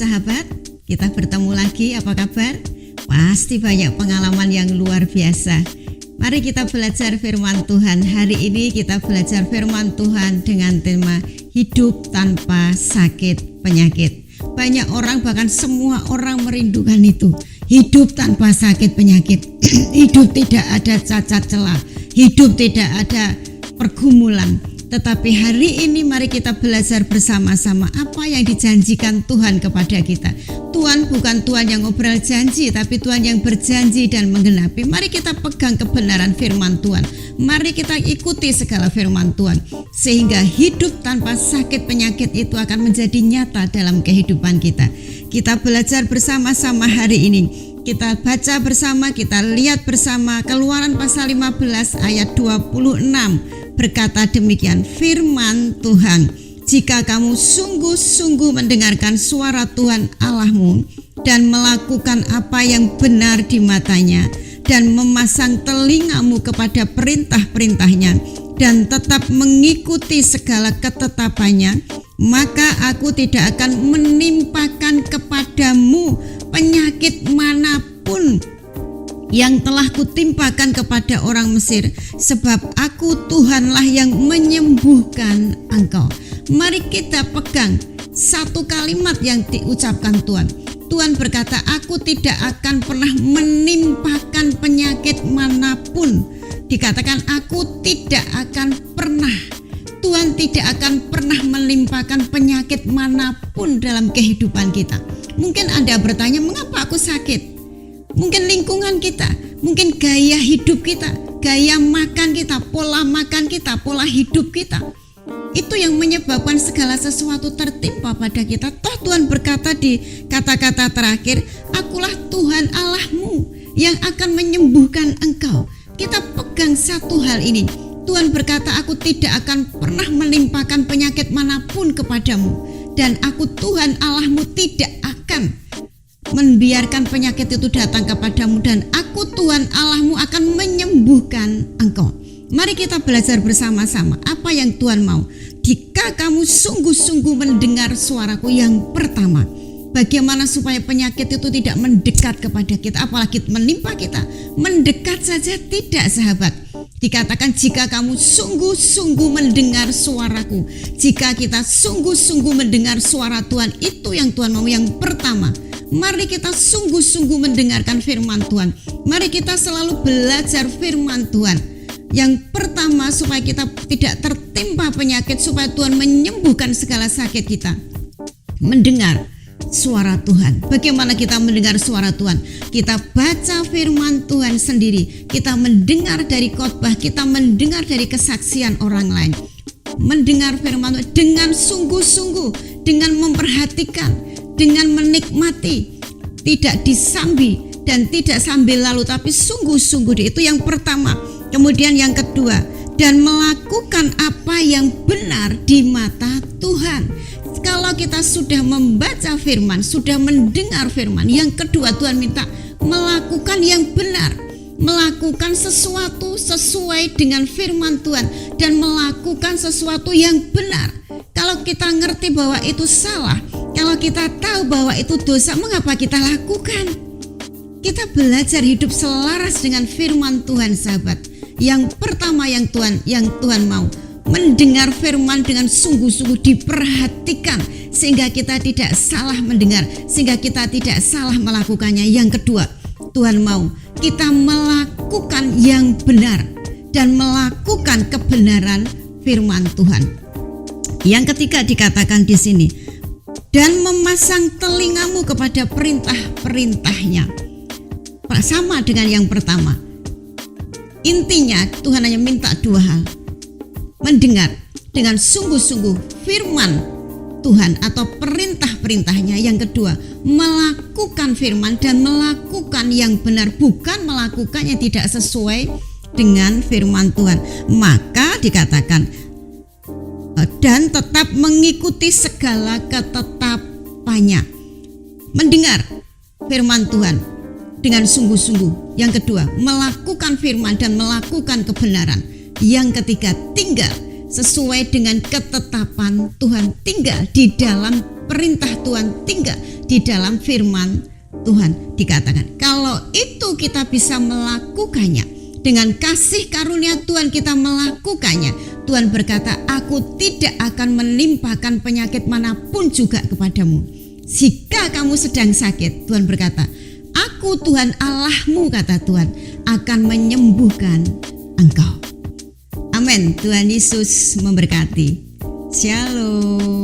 sahabat, kita bertemu lagi, apa kabar? Pasti banyak pengalaman yang luar biasa. Mari kita belajar firman Tuhan. Hari ini kita belajar firman Tuhan dengan tema hidup tanpa sakit penyakit. Banyak orang, bahkan semua orang merindukan itu. Hidup tanpa sakit penyakit. Hidup tidak ada cacat celah. Hidup tidak ada pergumulan. Tetapi hari ini mari kita belajar bersama-sama apa yang dijanjikan Tuhan kepada kita. Tuhan bukan Tuhan yang ngobrol janji, tapi Tuhan yang berjanji dan menggenapi. Mari kita pegang kebenaran firman Tuhan. Mari kita ikuti segala firman Tuhan. Sehingga hidup tanpa sakit penyakit itu akan menjadi nyata dalam kehidupan kita. Kita belajar bersama-sama hari ini. Kita baca bersama, kita lihat bersama Keluaran pasal 15 ayat 26. Berkata demikian firman Tuhan, jika kamu sungguh-sungguh mendengarkan suara Tuhan Allahmu dan melakukan apa yang benar di matanya dan memasang telingamu kepada perintah-perintahnya dan tetap mengikuti segala ketetapannya, maka aku tidak akan menimpakan kepadamu penyakit manapun yang telah kutimpakan kepada orang Mesir, sebab aku Tuhanlah yang menyembuhkan engkau. Mari kita pegang satu kalimat yang diucapkan Tuhan. Tuhan berkata, aku tidak akan pernah menimpakan penyakit manapun. Dikatakan aku tidak akan pernah. Tuhan tidak akan pernah melimpahkan penyakit manapun dalam kehidupan kita. Mungkin Anda bertanya, mengapa aku sakit? Mungkin lingkungan kita, mungkin gaya hidup kita, gaya makan kita, pola makan kita, pola hidup kita. Itu yang menyebabkan segala sesuatu tertimpa pada kita. Toh Tuhan berkata di kata-kata terakhir, akulah Tuhan Allahmu yang akan menyembuhkan engkau. Kita pegang satu hal ini. Tuhan berkata, aku tidak akan pernah melimpahkan penyakit manapun kepadamu. Dan aku Tuhan Allahmu tidak akan membiarkan penyakit itu datang kepadamu, dan aku Tuhan Allahmu akan menyembuhkan engkau. Mari kita belajar bersama-sama apa yang Tuhan mau. Jika kamu sungguh-sungguh mendengar suaraku, yang pertama, bagaimana supaya penyakit itu tidak mendekat kepada kita, apalagi menimpa kita. Mendekat saja tidak, sahabat. Dikatakan jika kamu sungguh-sungguh mendengar suaraku. Jika kita sungguh-sungguh mendengar suara Tuhan, itu yang Tuhan mau. Yang pertama, mari kita sungguh-sungguh mendengarkan firman Tuhan. Mari kita selalu belajar firman Tuhan. Yang pertama, supaya kita tidak tertimpa penyakit, supaya Tuhan menyembuhkan segala sakit kita. Mendengar suara Tuhan. Bagaimana kita mendengar suara Tuhan? Kita baca firman Tuhan sendiri. Kita mendengar dari khotbah, kita mendengar dari kesaksian orang lain. Mendengar firman Tuhan dengan sungguh-sungguh, dengan memperhatikan, dengan menikmati, tidak disambi dan tidak sambil lalu, tapi sungguh-sungguh. Itu yang pertama. Kemudian yang kedua, dan melakukan apa yang benar di mata Tuhan. Kalau kita sudah membaca firman, sudah mendengar firman, yang kedua Tuhan minta melakukan yang benar, melakukan sesuatu sesuai dengan firman Tuhan, dan melakukan sesuatu yang benar. Kalau kita ngerti bahwa itu salah, kalau kita tahu bahwa itu dosa, mengapa kita lakukan? Kita belajar hidup selaras dengan firman Tuhan, sahabat. Yang pertama yang Tuhan mau, mendengar firman dengan sungguh-sungguh, diperhatikan sehingga kita tidak salah mendengar, sehingga kita tidak salah melakukannya. Yang kedua, Tuhan mau kita melakukan yang benar dan melakukan kebenaran firman Tuhan. Yang ketiga dikatakan di sini, dan memasang telingamu kepada perintah-perintahnya. Sama dengan yang pertama. Intinya Tuhan hanya minta dua hal. Mendengar dengan sungguh-sungguh firman Tuhan atau perintah-perintahnya. Yang kedua, melakukan firman dan melakukan yang benar, bukan melakukan yang tidak sesuai dengan firman Tuhan. Maka dikatakan, dan tetap mengikuti segala ketetapannya. Mendengar firman Tuhan dengan sungguh-sungguh. Yang kedua, melakukan firman dan melakukan kebenaran. Yang ketiga, tinggal sesuai dengan ketetapan Tuhan, tinggal di dalam perintah Tuhan, tinggal di dalam firman Tuhan dikatakan, kalau itu kita bisa melakukannya, dengan kasih karunia Tuhan kita melakukannya. Tuhan berkata, aku tidak akan melimpahkan penyakit manapun juga kepadamu. Jika kamu sedang sakit, Tuhan berkata, aku Tuhan Allahmu, kata Tuhan, akan menyembuhkan engkau. Amin. Tuhan Yesus memberkati. Shalom.